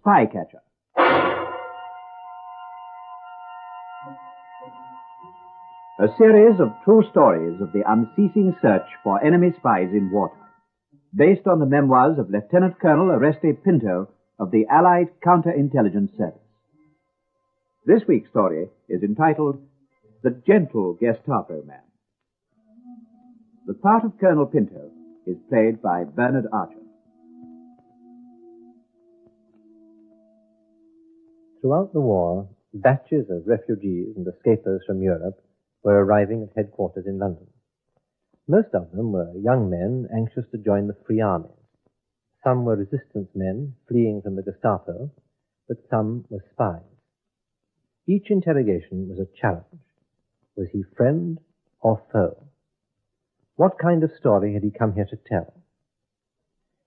Spy Catcher. A series of true stories of the unceasing search for enemy spies in wartime, based on the memoirs of Lieutenant-Colonel Oreste Pinto of the Allied Counterintelligence Service. This week's story is entitled The Gentle Gestapo Man. The part of Colonel Pinto is played by Bernard Archer. Throughout the war, batches of refugees and escapers from Europe were arriving at headquarters in London. Most of them were young men anxious to join the Free Armies. Some were resistance men fleeing from the Gestapo, but some were spies. Each interrogation was a challenge. Was he friend or foe? What kind of story had he come here to tell?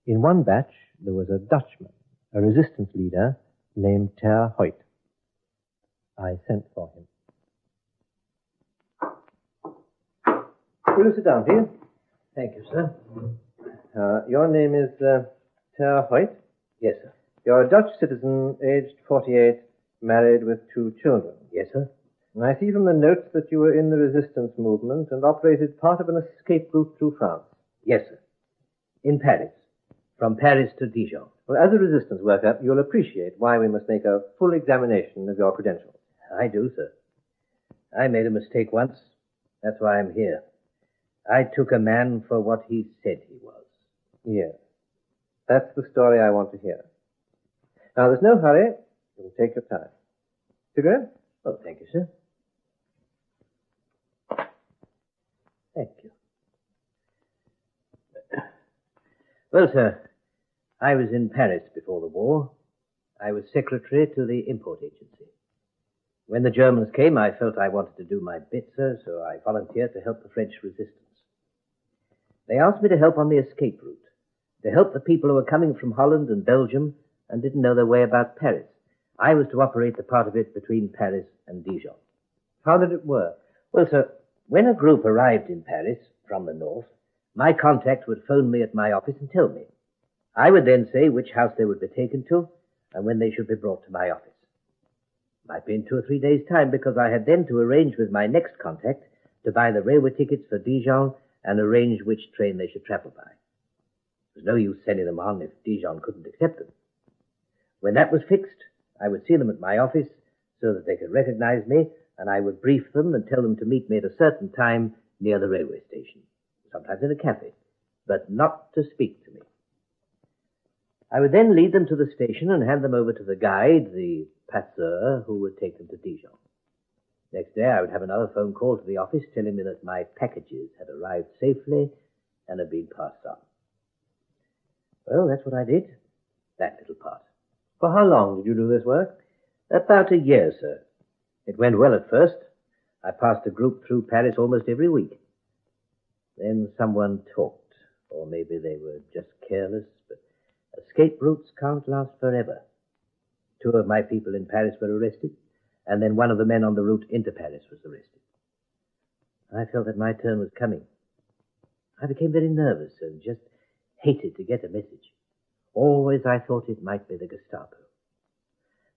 In one batch, there was a Dutchman, a resistance leader named Ter Hoyt. I sent for him. Will you sit down, please? Thank you, sir. Your name is Ter Hoyt? Yes, sir. You're a Dutch citizen, aged 48, married with 2 children. Yes, sir. And I see from the notes that you were in the resistance movement and operated part of an escape route through France. Yes, sir. In Paris. From Paris to Dijon. Well, as a resistance worker, you'll appreciate why we must make a full examination of your credentials. I do, sir. I made a mistake once. That's why I'm here. I took a man for what he said he was. Yes. That's the story I want to hear. Now, there's no hurry. You can take your time. Cigarette? Oh, thank you, sir. Thank you. Well, sir, I was in Paris before the war. I was secretary to the import agency. When the Germans came, I felt I wanted to do my bit, sir, so I volunteered to help the French resistance. They asked me to help on the escape route, to help the people who were coming from Holland and Belgium and didn't know their way about Paris. I was to operate the part of it between Paris and Dijon. How did it work? Well, sir, when a group arrived in Paris from the north, my contact would phone me at my office and tell me. I would then say which house they would be taken to and when they should be brought to my office. It might be in 2 or 3 days' time because I had then to arrange with my next contact to buy the railway tickets for Dijon and arrange which train they should travel by. There was no use sending them on if Dijon couldn't accept them. When that was fixed, I would see them at my office so that they could recognize me, and I would brief them and tell them to meet me at a certain time near the railway station, sometimes in a cafe, but not to speak to me. I would then lead them to the station and hand them over to the guide, the passeur, who would take them to Dijon. Next day, I would have another phone call to the office telling me that my packages had arrived safely and had been passed on. Well, that's what I did, that little part. For how long did you do this work? About a year, sir. It went well at first. I passed a group through Paris almost every week. Then someone talked, or maybe they were just careless, but escape routes can't last forever. 2 of my people in Paris were arrested, and then one of the men on the route into Paris was arrested. I felt that my turn was coming. I became very nervous and just hated to get a message. Always I thought it might be the Gestapo.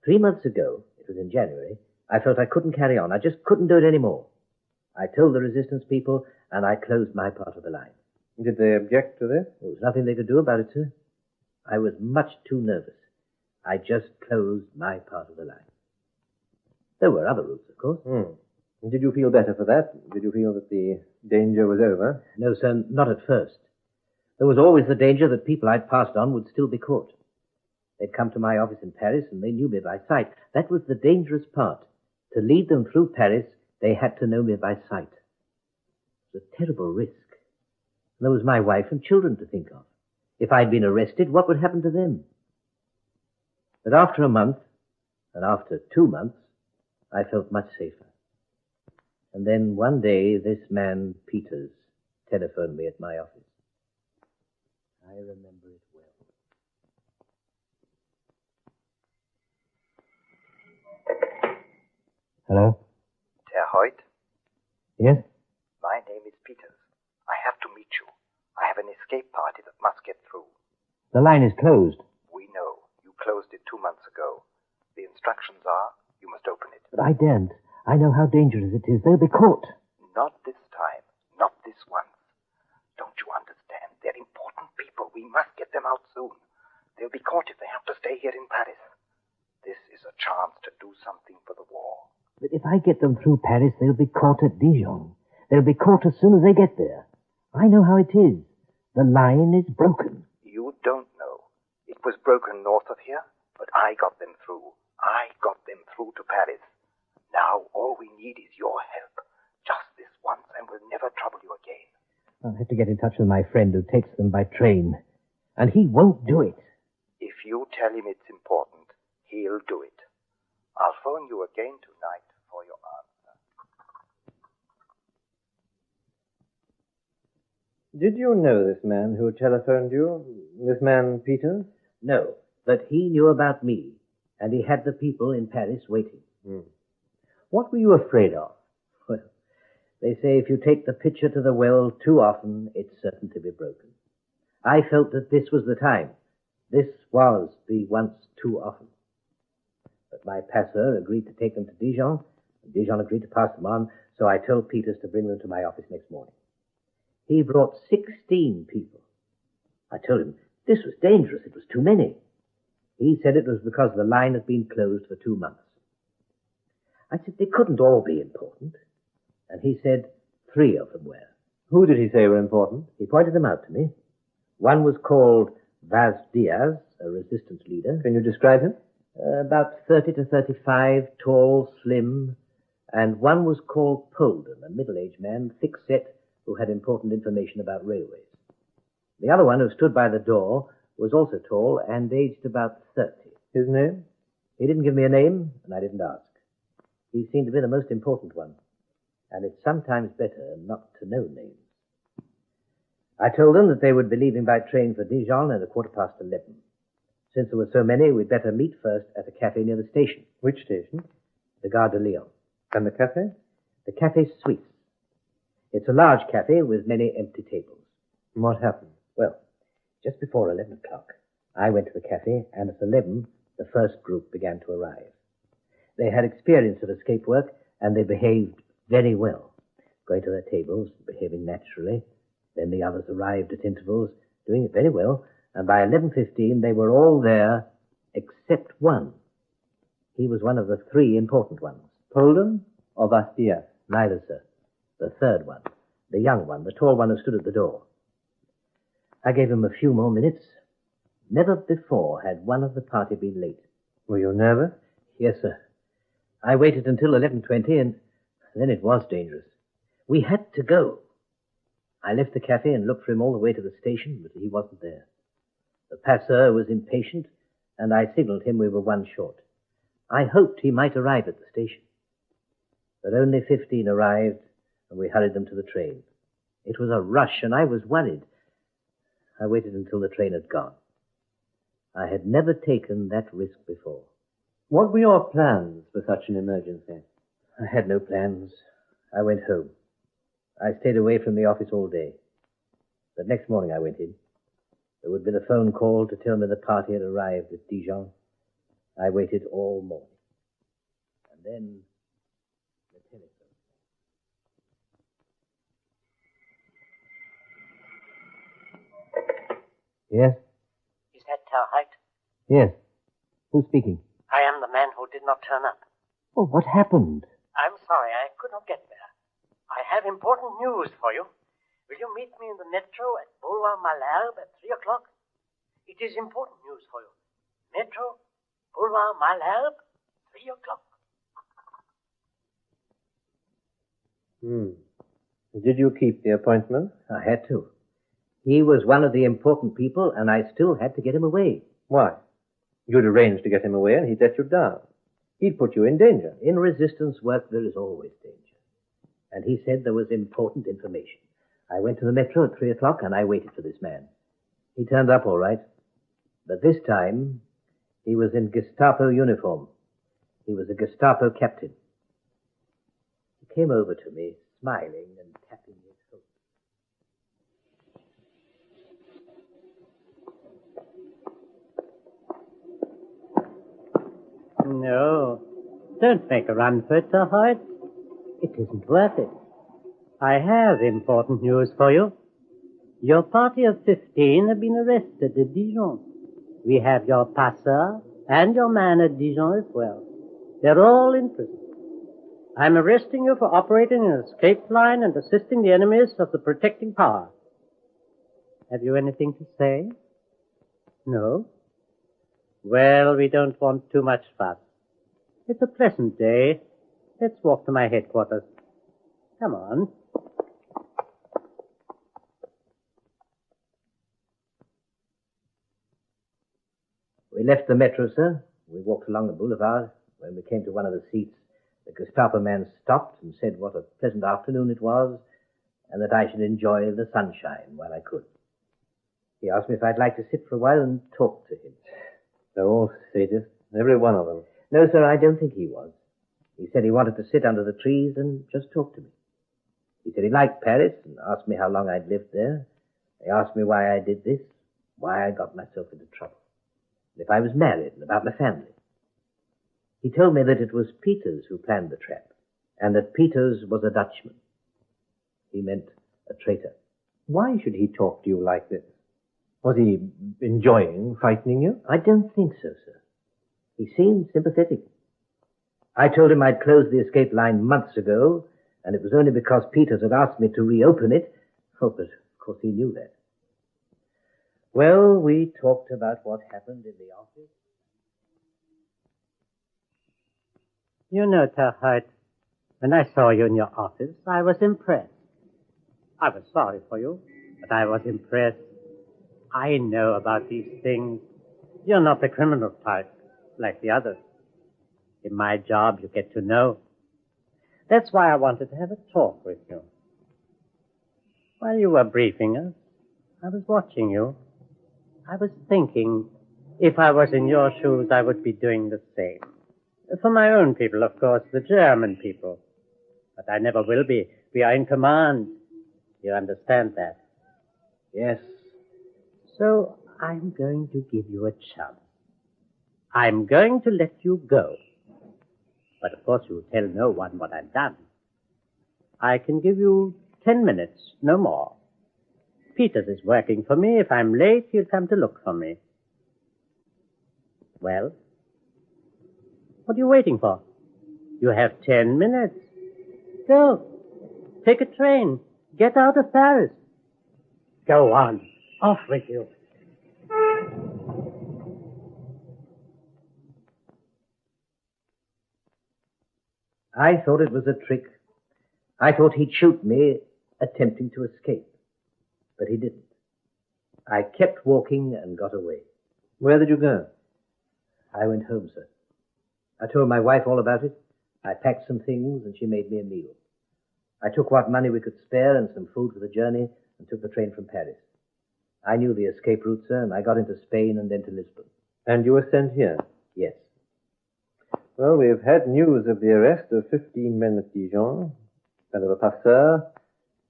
3 months ago, it was in January, I felt I couldn't carry on. I just couldn't do it anymore. I told the resistance people, and I closed my part of the line. Did they object to this? There was nothing they could do about it, sir. I was much too nervous. I just closed my part of the line. There were other routes, of course. Did you feel better for that? Did you feel that the danger was over? No, sir, not at first. There was always the danger that people I'd passed on would still be caught. They'd come to my office in Paris, and they knew me by sight. That was the dangerous part. To lead them through Paris, they had to know me by sight. It was a terrible risk. And there was my wife and children to think of. If I'd been arrested, what would happen to them? But after a month, and after 2 months, I felt much safer. And then one day, this man, Peters, telephoned me at my office. I remember it well. Hello? Ter Hoyt? Yes? My name is Peters. I have to meet you. I have an escape party that must get through. The line is closed. We know. You closed it 2 months ago. I daren't. I know how dangerous it is. They'll be caught. Not this time. Not this once. Don't you understand? They're important people. We must get them out soon. They'll be caught if they have to stay here in Paris. This is a chance to do something for the war. But if I get them through Paris, they'll be caught at Dijon. They'll be caught as soon as they get there. I know how it is. The line is broken. You don't know. It was broken north of here, but I got them through. I got them through to Paris. Now all we need is your help. Just this once, and we'll never trouble you again. I'll have to get in touch with my friend who takes them by train. And he won't do it. If you tell him it's important, he'll do it. I'll phone you again tonight for your answer. Did you know this man who telephoned you? This man, Peters? No, but he knew about me, and he had the people in Paris waiting. What were you afraid of? Well, they say if you take the pitcher to the well too often, it's certain to be broken. I felt that this was the time. This was the once too often. But my passeur agreed to take them to Dijon, and Dijon agreed to pass them on, so I told Peters to bring them to my office next morning. He brought 16 people. I told him this was dangerous. It was too many. He said it was because the line had been closed for 2 months. I said they couldn't all be important. And he said 3 of them were. Who did he say were important? He pointed them out to me. One was called Vaz Diaz, a resistance leader. Can you describe him? About 30 to 35, tall, slim. And one was called Polden, a middle-aged man, thick-set, who had important information about railways. The other one, who stood by the door, was also tall and aged about 30. His name? He didn't give me a name, and I didn't ask. He seemed to be the most important one, and it's sometimes better not to know names. I told them that they would be leaving by train for Dijon at 11:15. Since there were so many, we'd better meet first at a cafe near the station. Which station? The Gare de Lyon. And the cafe? The Café Suisse. It's a large cafe with many empty tables. What happened? Well, just before 11 o'clock, I went to the cafe, and at 11, the first group began to arrive. They had experience of escape work, and they behaved very well, going to their tables, behaving naturally. Then the others arrived at intervals, doing it very well, and by 11:15 they were all there except one. He was one of the 3 important ones. Polden or Bastia? Neither, sir. The third one, the young one, the tall one who stood at the door. I gave him a few more minutes. Never before had one of the party been late. Were you nervous? Yes, sir. I waited until 11:20, and then it was dangerous. We had to go. I left the cafe and looked for him all the way to the station, but he wasn't there. The passeur was impatient, and I signaled him we were 1 short. I hoped he might arrive at the station. But only 15 arrived, and we hurried them to the train. It was a rush, and I was worried. I waited until the train had gone. I had never taken that risk before. What were your plans for such an emergency? I had no plans. I went home. I stayed away from the office all day. But next morning I went in. There would have been a phone call to tell me the party had arrived at Dijon. I waited all morning. And then the telephone. Yes? Is that Towhite? Yes. Who's speaking? I am the man who did not turn up. Oh, what happened? I'm sorry, I could not get there. I have important news for you. Will you meet me in the metro at Boulevard Malherbe at 3 o'clock? It is important news for you. Metro, Boulevard Malherbe, 3 o'clock. Did you keep the appointment? I had to. He was one of the important people, and I still had to get him away. Why? You'd arranged to get him away, and he'd let you down. He'd put you in danger. In resistance work, there is always danger. And he said there was important information. I went to the metro at 3 o'clock, and I waited for this man. He turned up all right. But this time, he was in Gestapo uniform. He was a Gestapo captain. He came over to me, smiling and tapping his coat. No. Don't make a run for it, Sir Hoyt. It isn't worth it. I have important news for you. Your party of 15 have been arrested at Dijon. We have your passeur and your man at Dijon as well. They're all in prison. I'm arresting you for operating an escape line and assisting the enemies of the protecting power. Have you anything to say? No? Well, we don't want too much fuss. It's a pleasant day. Let's walk to my headquarters. Come on. We left the metro, sir. We walked along the boulevard. When we came to one of the seats, the Gestapo man stopped and said what a pleasant afternoon it was, and that I should enjoy the sunshine while I could. He asked me if I'd like to sit for a while and talk to him. They're all sadists, every one of them. No, sir, I don't think he was. He said he wanted to sit under the trees and just talk to me. He said he liked Paris and asked me how long I'd lived there. He asked me why I did this, why I got myself into trouble, and if I was married and about my family. He told me that it was Peters who planned the trap, and that Peters was a Dutchman. He meant a traitor. Why should he talk to you like this? Was he enjoying frightening you? I don't think so, sir. He seemed sympathetic. I told him I'd closed the escape line months ago, and it was only because Peters had asked me to reopen it. Oh, but of course he knew that. Well, we talked about what happened in the office. You know, Sir Hoyt, when I saw you in your office, I was impressed. I was sorry for you, but I was impressed. I know about these things. You're not the criminal type, like the others. In my job, you get to know. That's why I wanted to have a talk with you. While you were briefing us, I was watching you. I was thinking, if I was in your shoes, I would be doing the same. For my own people, of course, the German people. But I never will be. We are in command. You understand that? Yes. So I'm going to give you a chance. I'm going to let you go. But of course you'll tell no one what I've done. I can give you 10 minutes, no more. Peters is working for me. If I'm late, he'll come to look for me. Well? What are you waiting for? You have 10 minutes. Go. Take a train. Get out of Paris. Go on. Off with you. I thought it was a trick. I thought he'd shoot me attempting to escape. But he didn't. I kept walking and got away. Where did you go? I went home, sir. I told my wife all about it. I packed some things and she made me a meal. I took what money we could spare and some food for the journey and took the train from Paris. I knew the escape route, sir, and I got into Spain and then to Lisbon. And you were sent here? Yes. Well, we've had news of the arrest of 15 men at Dijon, that of a passeur,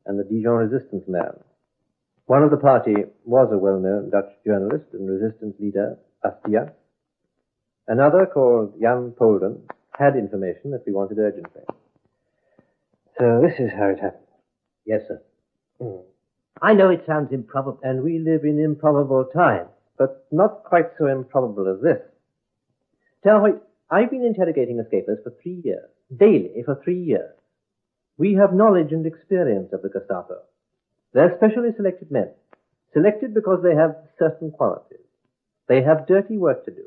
and the Dijon resistance man. One of the party was a well-known Dutch journalist and resistance leader, Astias. Another, called Jan Polden, had information that we wanted urgently. So this is how it happened. Yes, sir. I know it sounds improbable. And we live in improbable times, but not quite so improbable as this. Tell Hoyt, I've been interrogating escapers for 3 years, daily for 3 years. We have knowledge and experience of the Gestapo. They're specially selected men, selected because they have certain qualities. They have dirty work to do.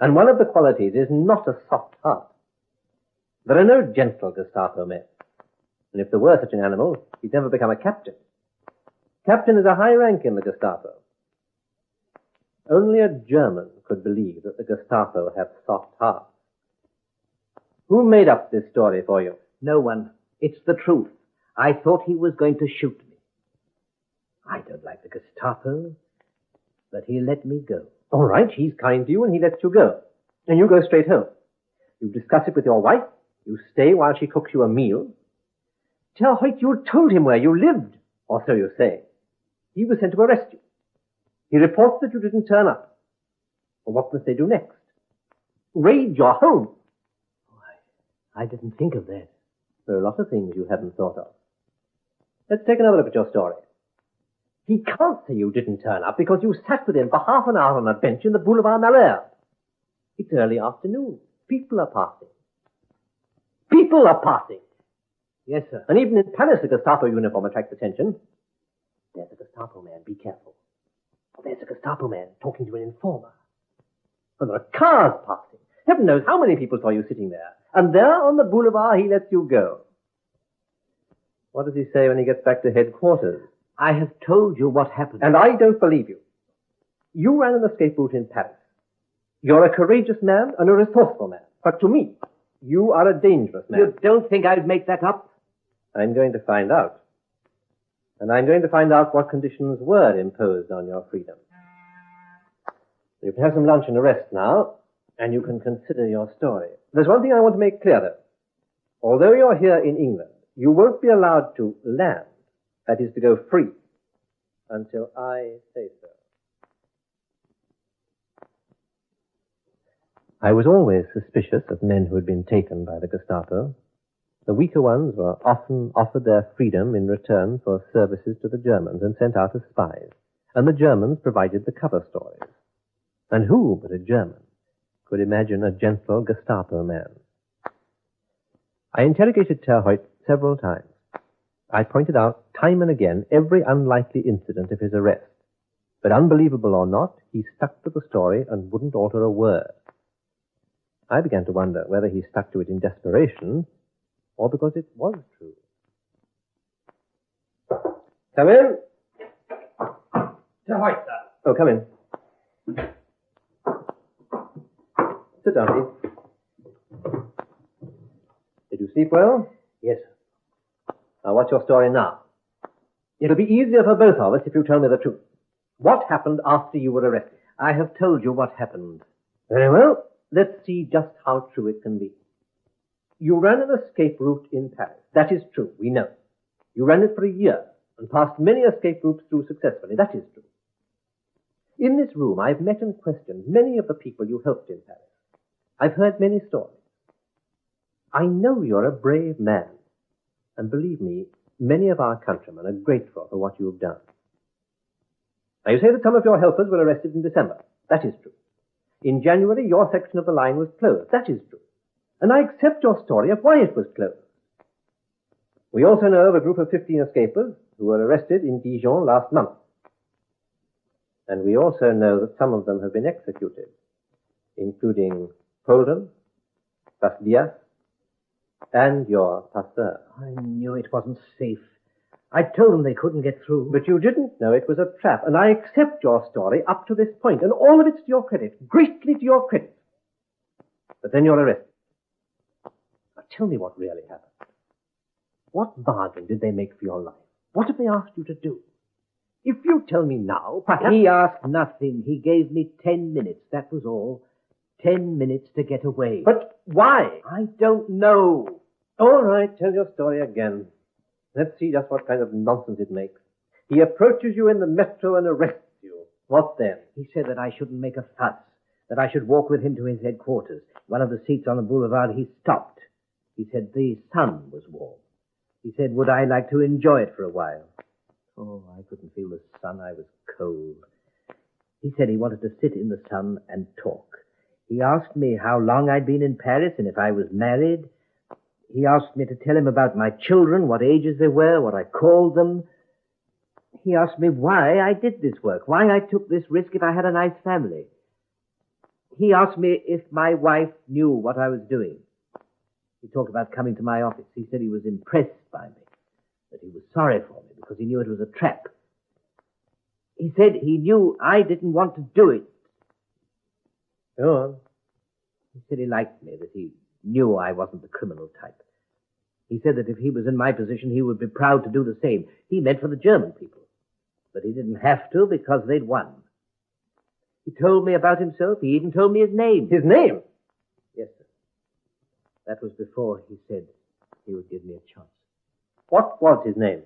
And one of the qualities is not a soft heart. There are no gentle Gestapo men. And if there were such an animal, he'd never become a captain. Captain is a high rank in the Gestapo. Only a German could believe that the Gestapo have soft hearts. Who made up this story for you? No one. It's the truth. I thought he was going to shoot me. I don't like the Gestapo, but he let me go. All right, he's kind to you and he lets you go. And you go straight home. You discuss it with your wife. You stay while she cooks you a meal. Tell Hoyt you told him where you lived, or so you say. He was sent to arrest you. He reports that you didn't turn up. Well, what must they do next? Raid your home. I didn't think of that. There are a lot of things you hadn't thought of. Let's take another look at your story. He can't say you didn't turn up because you sat with him for half an hour on a bench in the Boulevard Malherbe. It's early afternoon. People are passing. People are passing. Yes, sir. And even in Paris, a Gestapo uniform attracts attention. There's a Gestapo man. Be careful. There's a Gestapo man talking to an informer. And there are cars passing. Heaven knows how many people saw you sitting there. And there on the boulevard, he lets you go. What does he say when he gets back to headquarters? I have told you what happened. And I don't believe you. You ran an escape route in Paris. You're a courageous man and a resourceful man. But to me, you are a dangerous man. You don't think I'd make that up? I'm going to find out. And I'm going to find out what conditions were imposed on your freedom. You can have some lunch and a rest now, and you can consider your story. There's one thing I want to make clear, though. Although you're here in England, you won't be allowed to land, that is to go free, until I say so. I was always suspicious of men who had been taken by the Gestapo. The weaker ones were often offered their freedom in return for services to the Germans and sent out as spies. And the Germans provided the cover stories. And who but a German could imagine a gentle Gestapo man? I interrogated Terhoyt several times. I pointed out time and again every unlikely incident of his arrest. But unbelievable or not, he stuck to the story and wouldn't alter a word. I began to wonder whether he stuck to it in desperation or because it was true. Come in. Terhoyt, sir. Oh, come in. Sit down, please. Did you sleep well? Yes. Now, what's your story now? It'll be easier for both of us if you tell me the truth. What happened after you were arrested? I have told you what happened. Very well. Let's see just how true it can be. You ran an escape route in Paris. That is true, we know. You ran it for a year and passed many escape routes through successfully. That is true. In this room, I've met and questioned many of the people you helped in Paris. I've heard many stories. I know you're a brave man. And believe me, many of our countrymen are grateful for what you've done. Now, you say that some of your helpers were arrested in December. That is true. In January, your section of the line was closed. That is true. And I accept your story of why it was closed. We also know of a group of 15 escapers who were arrested in Dijon last month. And we also know that some of them have been executed, including Polden, Basdias, and your pasteur. I knew it wasn't safe. I told them they couldn't get through. But you didn't know it was a trap, and I accept your story up to this point, and all of it's to your credit, greatly to your credit. But then you're arrested. Now tell me what really happened. What bargain did they make for your life? What have they asked you to do? If you tell me now, perhaps... He asked nothing. He gave me 10 minutes, that was all. 10 minutes to get away. But why? I don't know. All right, tell your story again. Let's see just what kind of nonsense it makes. He approaches you in the metro and arrests you. What then? He said that I shouldn't make a fuss, that I should walk with him to his headquarters. One of the seats on the boulevard, he stopped. He said the sun was warm. He said, would I like to enjoy it for a while? Oh, I couldn't feel the sun. I was cold. He said he wanted to sit in the sun and talk. He asked me how long I'd been in Paris and if I was married. He asked me to tell him about my children, what ages they were, what I called them. He asked me why I did this work, why I took this risk if I had a nice family. He asked me if my wife knew what I was doing. He talked about coming to my office. He said he was impressed by me, that he was sorry for me because he knew it was a trap. He said he knew I didn't want to do it. Go on. He said he liked me, that he knew I wasn't the criminal type. He said that if he was in my position, he would be proud to do the same. He meant for the German people. But he didn't have to because they'd won. He told me about himself. He even told me his name. His name? Yes, sir. That was before he said he would give me a chance. What was his name?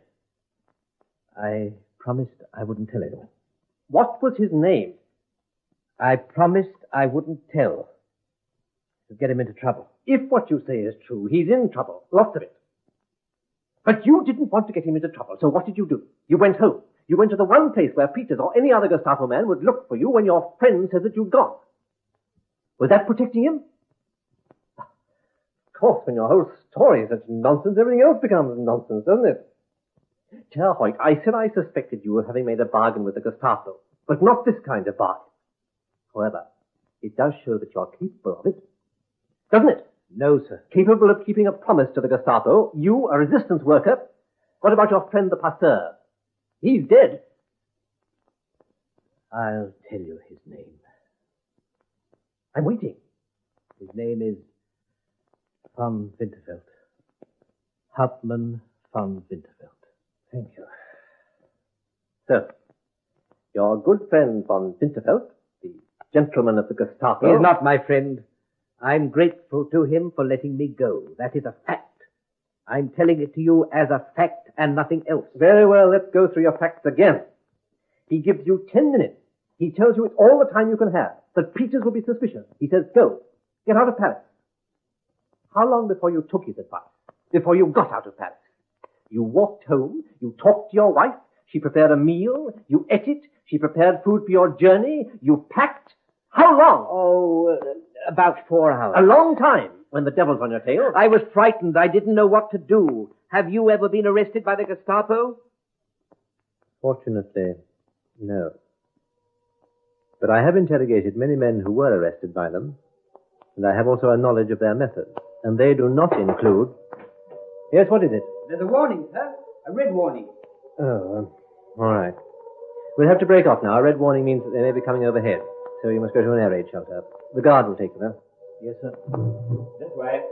I promised I wouldn't tell anyone. What was his name? I promised I wouldn't tell. To get him into trouble. if what you say is true, he's in trouble. Lots of it. But you didn't want to get him into trouble, so what did you do? You went home. You went to the one place where Peters or any other Gestapo man would look for you when your friend says that you'd gone. Was that protecting him? Of course, when your whole story is such nonsense, everything else becomes nonsense, doesn't it? Herr Hoyt, I said I suspected you of having made a bargain with the Gestapo, but not this kind of bargain. However, it does show that you're capable of it, doesn't it? No, sir. Capable of keeping a promise to the Gestapo, you, a resistance worker. What about your friend the Passeur? He's dead. I'll tell you his name. I'm waiting. His name is von Winterfeld. Hauptmann von Winterfeld. Thank you. So, your good friend von Winterfeld, the gentleman of the Gestapo... He is not my friend. I'm grateful to him for letting me go. That is a fact. I'm telling it to you as a fact and nothing else. Very well, let's go through your facts again. He gives you 10 minutes. He tells you it's all the time you can have, that Peters will be suspicious. He says, go. Get out of Paris. How long before you took his advice? Before you got out of Paris? You walked home. You talked to your wife. She prepared a meal. You ate it. She prepared food for your journey. You packed. How long? Oh, about 4 hours. A long time when the devil's on your tail. I was frightened. I didn't know what to do. Have you ever been arrested by the Gestapo? Fortunately, no. But I have interrogated many men who were arrested by them, and I have also a knowledge of their methods, and they do not include... Yes, what is it? There's a warning, sir. A red warning. Oh, all right. We'll have to break off now. A red warning means that they may be coming overhead, so you must go to an air raid shelter. The guard will take you there. Yes, sir. This way.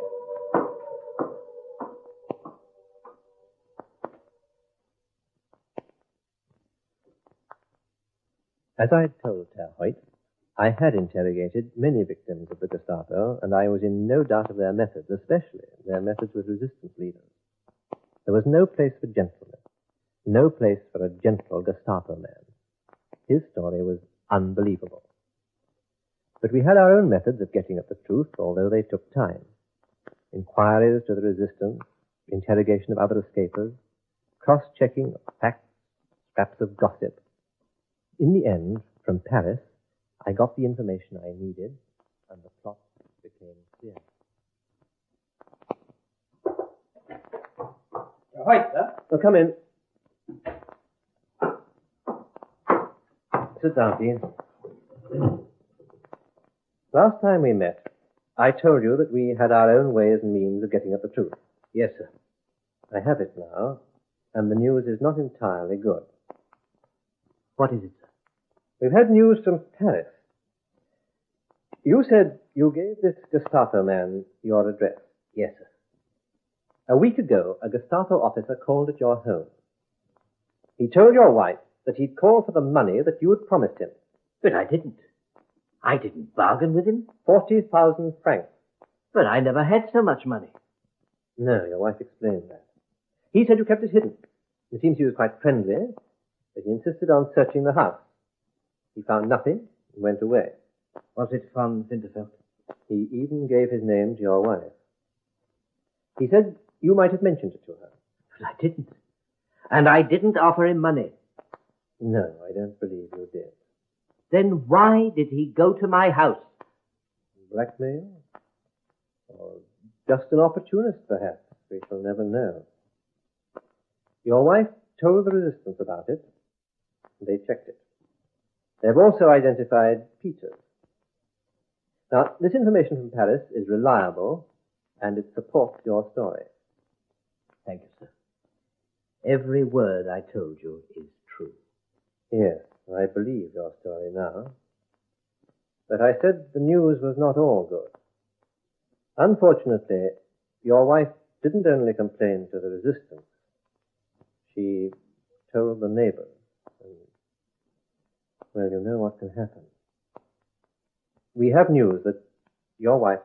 As I told Herr Hoyt, I had interrogated many victims of the Gestapo, and I was in no doubt of their methods, especially their methods with resistance leaders. There was no place for gentlemen, no place for a gentle Gestapo man. His story was unbelievable. But we had our own methods of getting at the truth, although they took time. Inquiries to the resistance, interrogation of other escapers, cross-checking of facts, scraps of gossip. In the end, from Paris, I got the information I needed, and the plot became clear. Right, sir. Oh, come in. Sit down, Dean. Last time we met, I told you that we had our own ways and means of getting at the truth. Yes, sir. I have it now, and the news is not entirely good. What is it, sir? We've had news from Paris. You said you gave this Gestapo man your address. Yes, sir. A week ago, a Gestapo officer called at your home. He told your wife that he'd called for the money that you had promised him. But I didn't. I didn't bargain with him. 40,000 francs. But I never had so much money. No, your wife explained that. He said you kept it hidden. It seems he was quite friendly, but he insisted on searching the house. He found nothing and went away. Was it von Winterfeld? He even gave his name to your wife. He said you might have mentioned it to her. But I didn't. And I didn't offer him money. No, I don't believe you did. Then why did he go to my house? Blackmail? Or just an opportunist, perhaps. We shall never know. Your wife told the resistance about it. They checked it. They've also identified Peters. Now, this information from Paris is reliable, and it supports your story. Thank you, sir. Every word I told you is true. Yes, I believe your story now. But I said the news was not all good. Unfortunately, your wife didn't only complain to the resistance. She told the neighbors. And, well, you know what can happen. We have news that your wife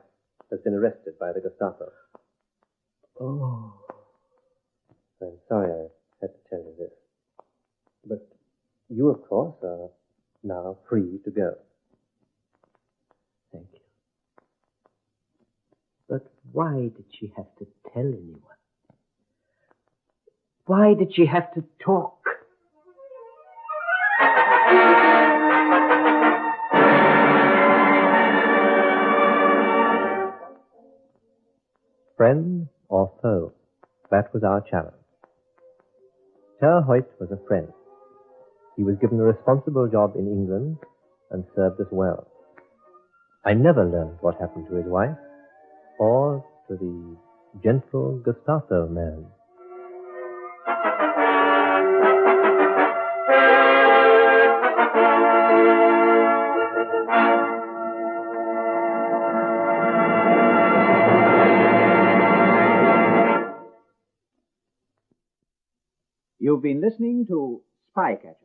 has been arrested by the Gestapo. Oh. I'm sorry I had to tell you this. But you, of course, are now free to go. Thank you. But why did she have to tell anyone? Why did she have to talk? Friend or foe? That was our challenge. Herr Hoyt was a friend. He was given a responsible job in England and served us well. I never learned what happened to his wife or to the gentle Gestapo man. You've been listening to Spycatcher,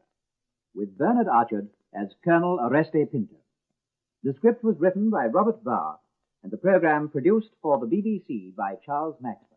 with Bernard Archard as Colonel Oreste Pinto. The script was written by Robert Barr, and the program produced for the BBC by Charles Maxwell.